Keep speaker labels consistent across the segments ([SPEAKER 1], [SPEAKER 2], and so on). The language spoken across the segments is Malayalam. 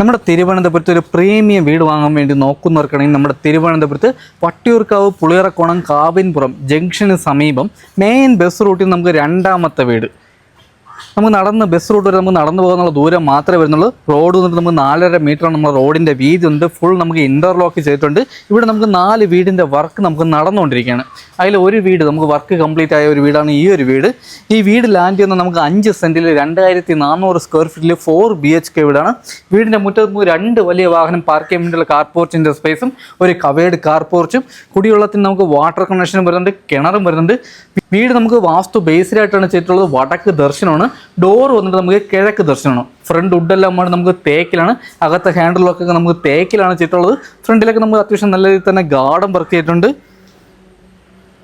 [SPEAKER 1] നമ്മുടെ തിരുവനന്തപുരത്ത് ഒരു പ്രീമിയം വീട് വാങ്ങാൻ വേണ്ടി നോക്കുന്നവർക്കാണെങ്കിൽ നമ്മുടെ തിരുവനന്തപുരത്ത് വട്ടിയൂർക്കാവ് പുളിയറക്കോണം കാവിൻപുറം ജംഗ്ഷന് സമീപം മെയിൻ ബസ് റൂട്ടിൽ നമുക്ക് രണ്ടാമത്തെ വീട്. നമുക്ക് നടന്ന് ബസ് റൂട്ട് വരെ നമുക്ക് നടന്നു പോകാനുള്ള ദൂരം മാത്രമേ വരുന്നുള്ളൂ. റോഡ് വന്നിട്ട് നമുക്ക് 4.5 മീറ്ററാണ് നമ്മുടെ റോഡിൻ്റെ വീതി ഉണ്ട്. ഫുൾ നമുക്ക് ഇൻ്റർലോക്ക് ചെയ്തിട്ടുണ്ട്. ഇവിടെ നമുക്ക് 4 വീടിൻ്റെ വർക്ക് നമുക്ക് നടന്നുകൊണ്ടിരിക്കുകയാണ്. അതിൽ ഒരു വീട് നമുക്ക് വർക്ക് കംപ്ലീറ്റ് ആയ ഒരു വീടാണ് ഈ ഒരു വീട്. ഈ വീട് ലാൻഡ് ചെയ്യുന്ന നമുക്ക് 5 സെൻറ്റിൽ 2400 സ്ക്വയർ ഫീറ്റിൽ 4 BHK വീടാണ്. വീടിൻ്റെ മുറ്റത്ത് നമുക്ക് 2 വലിയ വാഹനം പാർക്ക് ചെയ്യാൻ വേണ്ടിയുള്ള കാർ പോർച്ചിൻ്റെ സ്പേസും ഒരു കവേർഡ് കാർ പോർച്ചും കുടിവെള്ളത്തിന് നമുക്ക് വാട്ടർ കണക്ഷനും വരുന്നുണ്ട്, കിണറും വരുന്നുണ്ട്. വീട് നമുക്ക് വാസ്തു ബേസ്ഡായിട്ടാണ് ചെയ്തിട്ടുള്ളത്. വടക്ക് ദർശനമാണ്. ഡോർ വന്നിട്ട് നമുക്ക് കിഴക്ക് ദർശനമാണ്. ഫ്രണ്ട് വുഡെല്ലാം നമുക്ക് തേക്കിലാണ്. അകത്തെ ഹാൻഡിലൊക്കെ നമുക്ക് തേക്കിലാണ് ചെയ്തിട്ടുള്ളത്. ഫ്രണ്ടിലൊക്കെ നമുക്ക് അത്യാവശ്യം നല്ല രീതിയിൽ തന്നെ ഗാർഡൻ വർക്ക് ചെയ്തിട്ടുണ്ട്.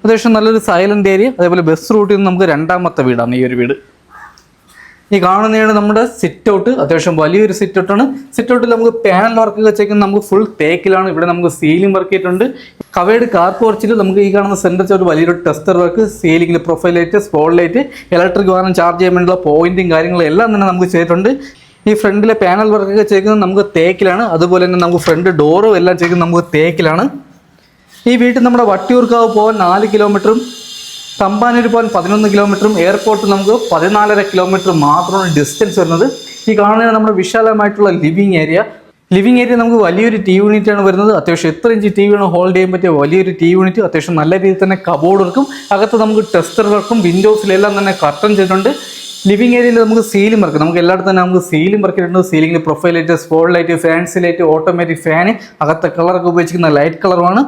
[SPEAKER 1] അത്യാവശ്യം നല്ലൊരു സൈലന്റ് ഏരിയ. അതേപോലെ ബസ് റൂട്ടിൽ നിന്ന് നമുക്ക് രണ്ടാമത്തെ വീടാണ് ഈ ഒരു വീട്. ഈ കാണുന്നതാണ് നമ്മുടെ സിറ്റ് ഔട്ട്. അത്യാവശ്യം വലിയൊരു സിറ്റ് ഔട്ടാണ്. സിറ്റ് ഔട്ടിൽ നമുക്ക് പാനൽ വർക്ക് വെച്ചേക്കുന്നത് നമുക്ക് ഫുൾ തേക്കിലാണ്. ഇവിടെ നമുക്ക് സീലിംഗ് വർക്ക് ചെയ്തിട്ടുണ്ട്. കവേർഡ് കാർ പോർച്ചിൽ നമുക്ക് ഈ കാണുന്ന സെൻറ്റർ ഒരു വലിയൊരു ടെസ്റ്റർ വർക്ക്, സീലിംഗിൽ profile light, spot light, electric വാഹനം ചാർജ് ചെയ്യാൻ വേണ്ടിയുള്ള പോയിന്റും കാര്യങ്ങളും എല്ലാം തന്നെ നമുക്ക് ചെയ്തിട്ടുണ്ട്. ഈ ഫ്രണ്ടിലെ പാനൽ വർക്കൊക്കെ ചെയ്യുന്നത് നമുക്ക് തേക്കിലാണ്. അതുപോലെ തന്നെ നമുക്ക് ഫ്രണ്ട് ഡോറും എല്ലാം ചെയ്യുന്നത് നമുക്ക് തേക്കിലാണ്. ഈ വീട്ടിൽ നമ്മുടെ വട്ടിയൂർക്കാവ് പോകാൻ 4 കിലോമീറ്ററും തമ്പാനൂർ പോകാൻ 11 കിലോമീറ്ററും എയർപോർട്ട് നമുക്ക് 14.5 കിലോമീറ്റർ മാത്രമാണ് ഡിസ്റ്റൻസ് വരുന്നത്. ഈ കാണുന്നത് നമ്മുടെ വിശാലമായിട്ടുള്ള ലിവിങ് ഏരിയ. ലിവിങ് ഏരിയ നമുക്ക് വലിയൊരു ടി യൂണിറ്റ് ആണ് വരുന്നത്. അത്യാവശ്യം 8 ഇഞ്ച് ടി വിയാണ് ഹോൾഡ് ചെയ്യാൻ പറ്റിയ വലിയൊരു ടി യൂണിറ്റ്. അത്യാവശ്യം നല്ല രീതിയിൽ തന്നെ കബോർഡ് വർക്കും അകത്ത് നമുക്ക് ടെസ്റ്റർ വർക്കും വിൻഡോസിലെല്ലാം തന്നെ കർട്ടൻ ചെയ്തിട്ടുണ്ട്. ലിവിങ് ഏരിയയിൽ നമുക്ക് സീലിംഗ് വർക്ക്, നമുക്ക് എല്ലായിടത്തും തന്നെ നമുക്ക് സീലിംഗ് വർക്ക് ചെയ്തിട്ടുണ്ട്. സീലിംഗിൽ profile light, spot light, fancy light, automatic fan, അകത്തെ കളറൊക്കെ ഉപയോഗിച്ചിരിക്കുന്ന ലൈറ്റ് കളറുമാണ്.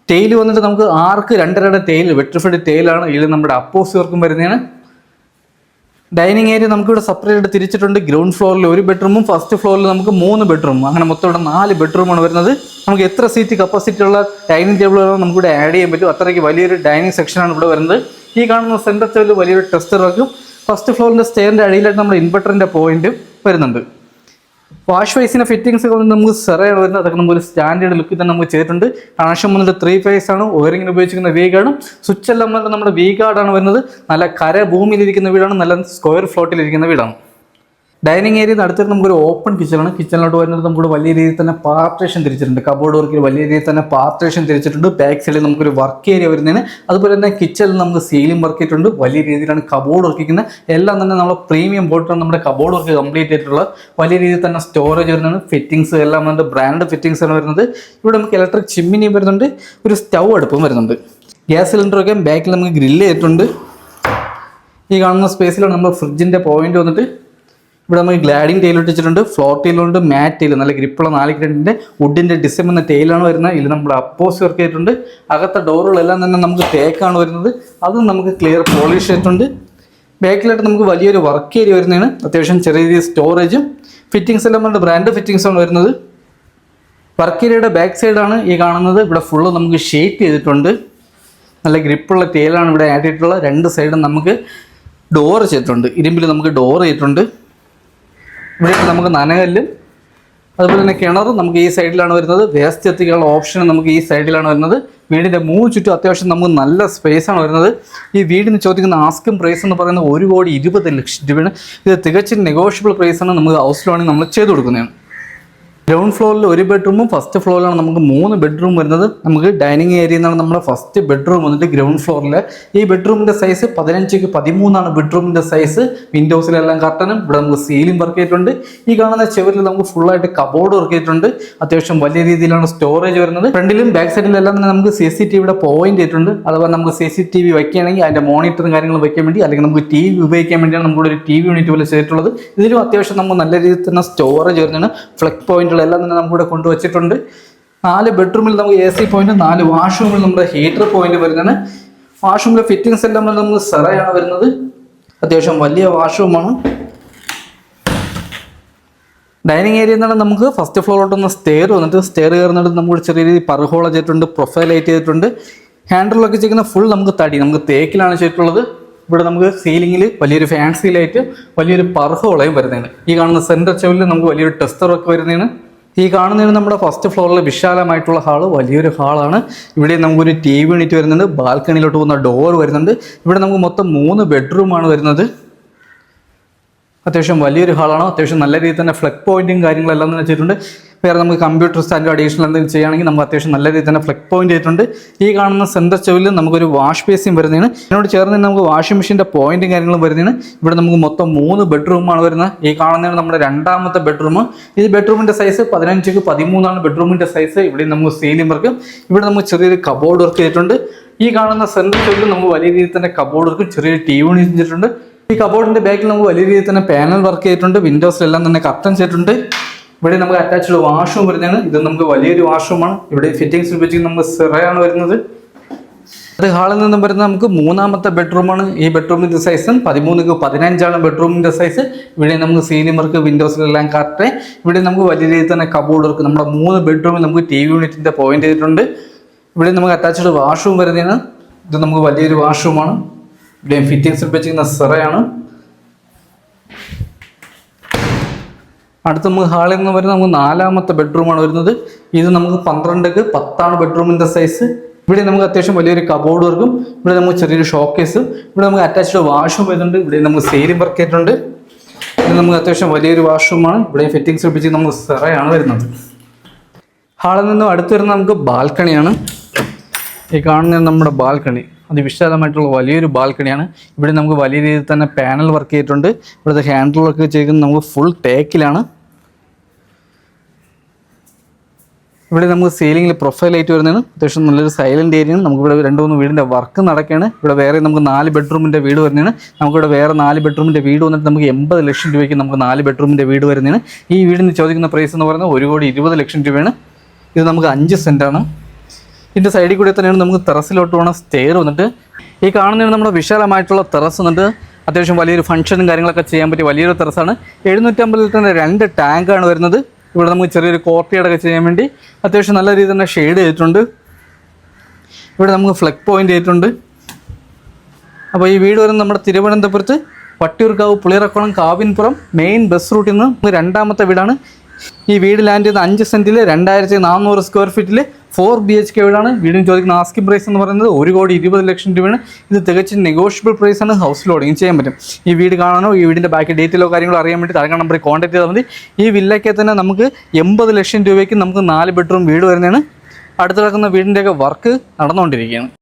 [SPEAKER 1] ടെയിൽ വന്നിട്ട് നമുക്ക് ആർക്ക് 2.5 ടെയിൽ വെട്രിഫൈഡ് ടെയിലാണ്. ഇതിൽ നമ്മുടെ അപ്പോസി വർക്കും വരുന്നതാണ്. ഡൈനിങ് ഏരിയ നമുക്കിവിടെ സെപ്പറേറ്റ് തിരിച്ചിട്ടുണ്ട്. ഗ്രൗണ്ട് ഫ്ലോറിൽ 1 ബെഡ്റൂമും ഫസ്റ്റ് ഫ്ലോറിൽ നമുക്ക് 3 ബെഡ്റൂമും, അങ്ങനെ മൊത്തം ഇവിടെ 4 ബെഡ്റൂമാണ് വരുന്നത്. നമുക്ക് എത്ര സീറ്റ് കപ്പാസിറ്റി ഉള്ള ഡൈനിങ് ടേബിൾ നമുക്കിവിടെ ആഡ് ചെയ്യാൻ പറ്റും. അത്രയ്ക്ക് വലിയൊരു ഡൈനിങ് സെക്ഷനാണ് ഇവിടെ വരുന്നത്. ഈ കാണുന്ന സെൻറ്റർ ടെബിൾ വലിയൊരു ടെസ്റ്റർ വർക്കും ഫസ്റ്റ് ഫ്ലോറിൻ്റെ സ്റ്റെയറിൻ്റെ അടിയിലായിട്ട് നമ്മുടെ ഇൻവെർട്ടറിൻ്റെ പോയിന്റും വരുന്നുണ്ട്. വാഷ് വൈസിൻ്റെ ഫിറ്റിംഗ്സ് ഒക്കെ നമുക്ക് സെറയാണ് വരുന്നത്. അതൊക്കെ നമുക്ക് ഒരു സ്റ്റാൻഡേർഡ് ലുക്കിൽ തന്നെ നമുക്ക് ചെയ്തിട്ടുണ്ട്. കണക്ഷൻ വന്നിട്ട് 3 ഫേസ് ആണ്. വയറിങ്ങിന് ഉപയോഗിച്ചിരിക്കുന്ന വി ഗാർഡും സ്വിച്ച് എല്ലാം വന്നിട്ട് നമ്മുടെ വി ഗാർഡാണ് വരുന്നത്. നല്ല കര ഭൂമിയിലിരിക്കുന്ന വീടാണ്, നല്ല സ്ക്വയർ ഫ്ലോട്ടിലിരിക്കുന്ന വീടാണ്. ഡൈനിങ് ഏരിയ അടുത്തിട്ട് നമുക്കൊരു ഓപ്പൺ കിച്ചണാണ്. കിച്ചണിലോട്ട് വരുന്നത് നമുക്ക് വലിയ രീതിയിൽ തന്നെ പാർട്ടേഷൻ തിരിച്ചിട്ടുണ്ട്. കബോർഡ് വർക്കിൽ വലിയ രീതിയിൽ തന്നെ പാർട്ടേഷൻ തിരിച്ചിട്ടുണ്ട്. ബാക്ക് സൈഡിൽ നമുക്കൊരു വർക്ക് ഏരിയ വരുന്നതിന്. അതുപോലെ തന്നെ കിച്ചണിൽ നമുക്ക് സീലിംഗ് വർക്ക് ചെയ്തിട്ടുണ്ട്. വലിയ രീതിയിലാണ് കബോർഡ് വർക്ക് ചെയ്യുന്നത്. എല്ലാം തന്നെ നമ്മൾ പ്രീമിയം ബോട്ടിലാണ് നമ്മുടെ കബോർഡ് വർക്ക് കംപ്ലീറ്റ് ചെയ്തിട്ടുള്ളത്. വലിയ രീതിയിൽ തന്നെ സ്റ്റോറേജ് വരുന്നതാണ്. ഫിറ്റിംഗ്സ് എല്ലാം വന്നിട്ട് ബ്രാൻഡ് ഫിറ്റിംഗ്സ് ആണ് വരുന്നത്. ഇവിടെ നമുക്ക് ഇലക്ട്രിക് ചിമ്മിനിയും വരുന്നുണ്ട്. ഒരു സ്റ്റൗ അടുപ്പും വരുന്നുണ്ട്. ഗ്യാസ് സിലിണ്ടറൊക്കെ ബാക്കിൽ നമുക്ക് ഗ്രില്ല് ചെയ്തിട്ടുണ്ട്. ഈ കാണുന്ന സ്പേസിലാണ് നമ്മൾ ഫ്രിഡ്ജിൻ്റെ പോയിന്റ് വന്നിട്ട് ഇവിടെ നമുക്ക് ഗ്ലാഡിങ് ടൈൽ ഇട്ടിട്ടുണ്ട്. ഫ്ലോർ ടൈലുണ്ട്, മാറ്റ് ടൈൽ, നല്ല ഗ്രിപ്പുള്ള 4 ഗ്രണ്ടിൻ്റെ വുഡിൻ്റെ ഡിസൈൻ എന്ന ടൈലാണ് വരുന്നത്. ഇതിൽ നമ്മൾ അപ്പോസ് വർക്ക് ചെയ്തിട്ടുണ്ട്. അകത്തെ ഡോറുകളെല്ലാം തന്നെ നമുക്ക് തേക്കാണ് വരുന്നത്. അതും നമുക്ക് ക്ലിയർ പോളിഷ് ചെയ്തിട്ടുണ്ട്. ബാക്കിലായിട്ട് നമുക്ക് വലിയൊരു വർക്ക് ഏരിയ വരുന്നതാണ്. അത്യാവശ്യം ചെറിയ രീതിയിൽ സ്റ്റോറേജും ഫിറ്റിംഗ്സ് എല്ലാം നമ്മുടെ ബ്രാൻഡ് ഫിറ്റിംഗ്സാണ് വരുന്നത്. വർക്ക് ഏരിയയുടെ ബാക്ക് സൈഡാണ് ഈ കാണുന്നത്. ഇവിടെ ഫുള്ള് നമുക്ക് ഷേപ്പ് ചെയ്തിട്ടുണ്ട്. നല്ല ഗ്രിപ്പുള്ള ടൈലാണ് ഇവിടെ ആഡ് ചെയ്തിട്ടുള്ളത്. 2 സൈഡും നമുക്ക് ഡോർ ചെയ്തിട്ടുണ്ട്. ഇരുമ്പിൽ നമുക്ക് ഡോർ ചെയ്തിട്ടുണ്ട്. ഇവിടെ നമുക്ക് നനകല്ലും അതുപോലെ തന്നെ കിണറും നമുക്ക് ഈ സൈഡിലാണ് വരുന്നത്. വേസ്റ്റ് എത്തിക്കാനുള്ള ഓപ്ഷൻ നമുക്ക് ഈ സൈഡിലാണ് വരുന്നത്. വീടിൻ്റെ 3 ചുറ്റും അത്യാവശ്യം നമുക്ക് നല്ല സ്പേസാണ് വരുന്നത്. ഈ വീടിന് ചോദിക്കുന്ന ആസ്കിംഗ് പ്രൈസ് എന്ന് പറയുന്നത് 1,20,00,000 രൂപയാണ്. ഇത് തികച്ചും നെഗോഷ്യബിൾ പ്രൈസാണ്. നമുക്ക് ഹൗസ് ലോണിൽ നമ്മൾ ചെയ്ത് കൊടുക്കുന്നതാണ്. ഗ്രൗണ്ട് ഫ്ലോറിൽ 1 ബെഡ്റൂമും ഫസ്റ്റ് ഫ്ലോറിലാണ് നമുക്ക് 3 ബെഡ്റൂം വരുന്നത്. നമുക്ക് ഡൈനിങ് ഏരിയ എന്നാണ് നമ്മുടെ ഫസ്റ്റ് ബെഡ്റൂം വന്നിട്ട് ഗ്രൗണ്ട് ഫ്ലോറിൽ. ഈ ബെഡ്റൂമിൻ്റെ സൈസ് 15x13 ബെഡ്റൂമിൻ്റെ സൈസ്. വിൻഡോസിലെല്ലാം കർട്ടനും ഇവിടെ നമുക്ക് സീലിംഗ് വർക്ക് ചെയ്തിട്ടുണ്ട്. ഈ കാണുന്ന ചെവരിൽ നമുക്ക് ഫുള്ളായിട്ട് കബോർഡ് വർക്ക് ചെയ്തിട്ടുണ്ട്. അത്യാവശ്യം വലിയ രീതിയിലാണ് സ്റ്റോറേജ് വരുന്നത്. ഫ്രണ്ടിലും ബാക്ക് സൈഡിലും എല്ലാം തന്നെ നമുക്ക് CCTVയുടെ പോയിന്റ് ചെയ്തിട്ടുണ്ട്. അതുപോലെ നമുക്ക് CCTV വയ്ക്കുകയാണെങ്കിൽ അതിൻ്റെ മോണിറ്ററും കാര്യങ്ങളും വയ്ക്കാൻ വേണ്ടി, അല്ലെങ്കിൽ നമുക്ക് TV ഉപയോഗിക്കാൻ വേണ്ടിയാണ് നമ്മുടെ ഒരു TV യൂണിറ്റ് പോലെ ചെയ്തിട്ടുള്ളത്. ഇതിലും അത്യാവശ്യം നമുക്ക് നല്ല രീതിയിൽ തന്നെ സ്റ്റോറേജ് വരുന്നതാണ്. ഫ്ലെക്സ് പോയിന്റ് എല്ലാം തന്നെ നമുക്കിവിടെ കൊണ്ടുവച്ചിട്ടുണ്ട്. 4 ബെഡ്റൂമിൽ നമുക്ക് AC പോയിന്റ്, 4 വാഷ്റൂമിൽ നമ്മുടെ ഹീറ്റർ പോയിന്റ് വരുന്നതാണ്. വാഷ്റൂമിലെ ഫിറ്റിംഗ്സ് എല്ലാം നമുക്ക് സെറയാണ് വരുന്നത്. അത്യാവശ്യം വലിയ വാഷ്റൂമാണ്. ഡൈനിങ് ഏരിയ എന്നാണ് നമുക്ക് ഫസ്റ്റ് ഫ്ലോറിലോട്ടൊന്ന് സ്റ്റെയർ വന്നിട്ട്, സ്റ്റെയർ കയറുന്നിട്ട് നമുക്ക് ചെറിയ രീതിയിൽ പർഹോള ചെയ്തിട്ടുണ്ട്, പ്രൊഫൈൽ ലൈറ്റ് ചെയ്തിട്ടുണ്ട്. ഹാൻഡിലൊക്കെ ചെയ്യുന്ന ഫുൾ നമുക്ക് തടി, നമുക്ക് തേക്കിലാണ് ചെയ്തിട്ടുള്ളത്. ഇവിടെ നമുക്ക് സീലിംഗിൽ വലിയൊരു ഫാൻസി ലൈറ്റ്, വലിയൊരു പർഹോളയും വരുന്നതാണ്. ഈ കാണുന്ന സെൻറ്റർ ചെവിൽ നമുക്ക് വലിയൊരു ടെസ്റ്ററൊക്കെ വരുന്നതാണ്. ഈ കാണുന്നതിന് നമ്മുടെ ഫസ്റ്റ് ഫ്ലോറിൽ വിശാലമായിട്ടുള്ള ഹാള്, വലിയൊരു ഹാളാണ്. ഇവിടെ നമുക്കൊരു TV യൂണിറ്റ് വരുന്നുണ്ട്. ബാൽക്കണിയിലോട്ട് പോകുന്ന ഡോർ വരുന്നുണ്ട്. ഇവിടെ നമുക്ക് മൊത്തം 3 ബെഡ്റൂമാണ് വരുന്നത്. അത്യാവശ്യം വലിയൊരു ഹാളാണ്. അത്യാവശ്യം നല്ല രീതിയിൽ തന്നെ ഫ്ലഗ് പോയിന്റും കാര്യങ്ങളെല്ലാം തന്നെ ചെയ്തിട്ടുണ്ട്. വേറെ നമുക്ക് കമ്പ്യൂട്ടർ സ്റ്റാൻഡ് അഡീഷണൽ എന്തെങ്കിലും ചെയ്യുകയാണെങ്കിൽ നമുക്ക് അത്യാവശ്യം നല്ല രീതിയിൽ തന്നെ ഫ്ലഗ് പോയിന്റ് ചെയ്തിട്ടുണ്ട്. ഈ കാണുന്ന സെൻറ്റർ ചെവിൽ നമുക്കൊരു വാഷ് ബേസിൻ വരുന്നതാണ്. ഇതിനോട് ചേർന്ന് നമുക്ക് വാഷിംഗ് മെഷീൻ്റെ പോയിന്റും കാര്യങ്ങളും വരുന്നതാണ്. ഇവിടെ നമുക്ക് മൊത്തം 3 ബെഡ്റൂമാണ് വരുന്നത്. ഈ കാണുന്നതാണ് നമ്മുടെ രണ്ടാമത്തെ ബെഡ്റൂം. ഈ ബെഡ്റൂമിൻ്റെ സൈസ് 15x13 ബെഡ്റൂമിൻ്റെ സൈസ്. ഇവിടെ നമുക്ക് സീലിംഗ് വർക്ക്, ഇവിടെ നമുക്ക് ചെറിയൊരു കബോർഡ് വർക്ക് ചെയ്തിട്ടുണ്ട്. ഈ കാണുന്ന സെൻറ്റർ ചെവിൽ നമുക്ക് വലിയ രീതിയിൽ തന്നെ കബോർഡ് വർക്കും ചെറിയൊരു TV യൂണിറ്റ് ചെയ്തിട്ടുണ്ട്. ഈ കബോർഡിൻ്റെ ബാക്കിൽ നമുക്ക് വലിയ രീതിയിൽ തന്നെ പാനൽ വർക്ക് ചെയ്തിട്ടുണ്ട്. വിൻഡോസിലെല്ലാം തന്നെ കർട്ടൻ ചെയ്തിട്ടുണ്ട്. ഇവിടെ നമുക്ക് അറ്റാച്ച്ഡ് വാഷ്റൂം വരുന്നതാണ്. ഇത് നമുക്ക് വലിയൊരു വാഷ്റൂമാണ്. ഇവിടെ ഫിറ്റിംഗ്സ് ഉപയോഗിച്ച് നമുക്ക് സിറയാണ് വരുന്നത്. അത് ഹാളിൽ നിന്നും വരുന്ന നമുക്ക് മൂന്നാമത്തെ ബെഡ്റൂമാണ്. ഈ ബെഡ്റൂമിൻ്റെ സൈസ് 13x15 ബെഡ്റൂമിൻ്റെ സൈസ്. ഇവിടെ നമുക്ക് സീലിംഗ് വർക്ക്, വിൻഡോസിലെല്ലാം കർട്ടൻ. ഇവിടെ നമുക്ക് വലിയ രീതിയിൽ തന്നെ കബോർഡ് വർക്ക്. നമ്മുടെ 3 ബെഡ്റൂമിൽ നമുക്ക് TV യൂണിറ്റിൻ്റെ പോയിന്റ് ചെയ്തിട്ടുണ്ട്. ഇവിടെ നമുക്ക് അറ്റാച്ച്ഡ് വാഷ്റൂം വരുന്നതാണ്. ഇത് നമുക്ക് വലിയൊരു വാഷ്റൂമാണ്. ഇവിടെ ഫിറ്റിംഗ്സ് ഉപയോഗിച്ചിരിക്കുന്ന സിറയാണ്. അടുത്ത നമുക്ക് ഹാളിൽ നിന്ന് വരുന്നത് നമുക്ക് 4ാമത്തെ ബെഡ്റൂമാണ് വരുന്നത്. ഇത് നമുക്ക് 12x10 ബെഡ്റൂമിൻ്റെ സൈസ്. ഇവിടെ നമുക്ക് അത്യാവശ്യം വലിയൊരു കബോർഡ് വർക്കും, ഇവിടെ നമുക്ക് ചെറിയൊരു ഷോക്കേസും, ഇവിടെ നമുക്ക് അറ്റാച്ച്ഡ് വാഷ്റൂം വരുന്നുണ്ട്. ഇവിടെ നമുക്ക് സീലിംഗ് വർക്ക് ചെയ്തിട്ടുണ്ട്. ഇത് നമുക്ക് അത്യാവശ്യം വലിയൊരു വാഷ്റൂമാണ്. ഇവിടെ ഫിറ്റിംഗ്സ് ഉപയോഗിച്ച് നമുക്ക് സിറയാണ് വരുന്നത്. ഹാളിൽ നിന്നും അടുത്ത് വരുന്ന നമുക്ക് ബാൽക്കണിയാണ്. ഈ കാണുന്ന നമ്മുടെ ബാൽക്കണി അതിവിശാലമായിട്ടുള്ള വലിയൊരു ബാൽക്കണിയാണ്. ഇവിടെ നമുക്ക് വലിയ രീതിയിൽ തന്നെ പാനൽ വർക്ക് ചെയ്തിട്ടുണ്ട്. ഇവിടുത്തെ ഹാൻഡിൽ വർക്ക് ചെയ്തിരിക്കുന്നത് നമുക്ക് ഫുൾ ടേക്കിലാണ്. ഇവിടെ നമുക്ക് സീലിംഗിൽ പ്രൊഫൈൽ ലൈറ്റ് വരുന്നതാണ്. അത്യാവശ്യം നല്ലൊരു സൈലൻറ്റ് ഏരിയയാണ്. നമുക്കിവിടെ 2-3 വീടിൻ്റെ വർക്ക് നടക്കുകയാണ്. ഇവിടെ വേറെ നമുക്ക് 4 ബെഡ്റൂമിൻ്റെ വീട് വരുന്നതാണ്. നമുക്കിവിടെ വേറെ 4 ബെഡ്റൂമിൻ്റെ വീട് വന്നിട്ട് നമുക്ക് 80 ലക്ഷം രൂപയ്ക്ക് നമുക്ക് 4 ബെഡ്റൂമിൻ്റെ വീട് വരുന്നതാണ്. ഈ വീടിന് ചോദിക്കുന്ന പ്രൈസ് എന്ന് പറയുന്നത് 1,20,00,000 രൂപയാണ്. ഇത് നമുക്ക് 5 സെൻറ്റാണ്. ഇതിൻ്റെ സൈഡിൽ കൂടെ തന്നെയാണ് നമുക്ക് ടെറസിലോട്ട് പോകണം സ്റ്റെയർ വന്നിട്ട്. ഈ കാണുന്നതാണ് നമ്മുടെ വിശാലമായിട്ടുള്ള ടെറസ് വന്നിട്ട്. അത്യാവശ്യം വലിയൊരു ഫംഗ്ഷനും കാര്യങ്ങളൊക്കെ ചെയ്യാൻ പറ്റിയ വലിയൊരു ടെറസാണ്. 750 ലിറ്ററിൻ്റെ 2 ടാങ്കാണ് വരുന്നത്. ഇവിടെ നമുക്ക് ചെറിയൊരു കോർട്ടിയാടൊക്കെ ചെയ്യാൻ വേണ്ടി അത്യാവശ്യം നല്ല രീതിയിൽ തന്നെ ഷെയ്ഡ് ചെയ്തിട്ടുണ്ട്. ഇവിടെ നമുക്ക് ഫ്ലഗ് പോയിന്റ് ചെയ്തിട്ടുണ്ട്. അപ്പോൾ ഈ വീട് വരുന്നത് നമ്മുടെ തിരുവനന്തപുരത്ത് വട്ടിയൂർക്കാവ് പുളിയറക്കുളം കാവിൻപുറം മെയിൻ ബസ് റൂട്ടിൽ നിന്ന് 2ാമത്തെ വീടാണ്. ഈ വീട് ലാൻഡ് ചെയ്ത് 5 സെൻറ്റിൽ 2400 സ്ക്വയർ ഫീറ്റിൽ 4 BHK വീടാണ്. വീടിന് ചോദിക്കുന്ന ആസ്കിംഗ് പ്രൈസ് എന്ന് പറയുന്നത് 1,20,00,000 രൂപയാണ്. ഇത് തികച്ചും നെഗോഷ്യബിൾ പ്രൈസാണ്. ഹൗസ് ലോഡിങ് ചെയ്യാൻ പറ്റും. ഈ വീട് കാണാനോ ഈ വീടിൻ്റെ ബാക്കി ഡീറ്റെയിലോ കാര്യങ്ങളോ അറിയാൻ വേണ്ടി താഴെ നമ്പറിൽ കോൺടാക്ട് ചെയ്താൽ മതി. ഈ വില്ലയ്ക്ക് തന്നെ നമുക്ക് 80 ലക്ഷം രൂപയ്ക്ക് നമുക്ക് 4 ബെഡ്റൂം വീട് വരുന്നതാണ്. അടുത്ത് കിടക്കുന്ന വീടിൻ്റെയൊക്കെ വർക്ക് നടന്നുകൊണ്ടിരിക്കുകയാണ്.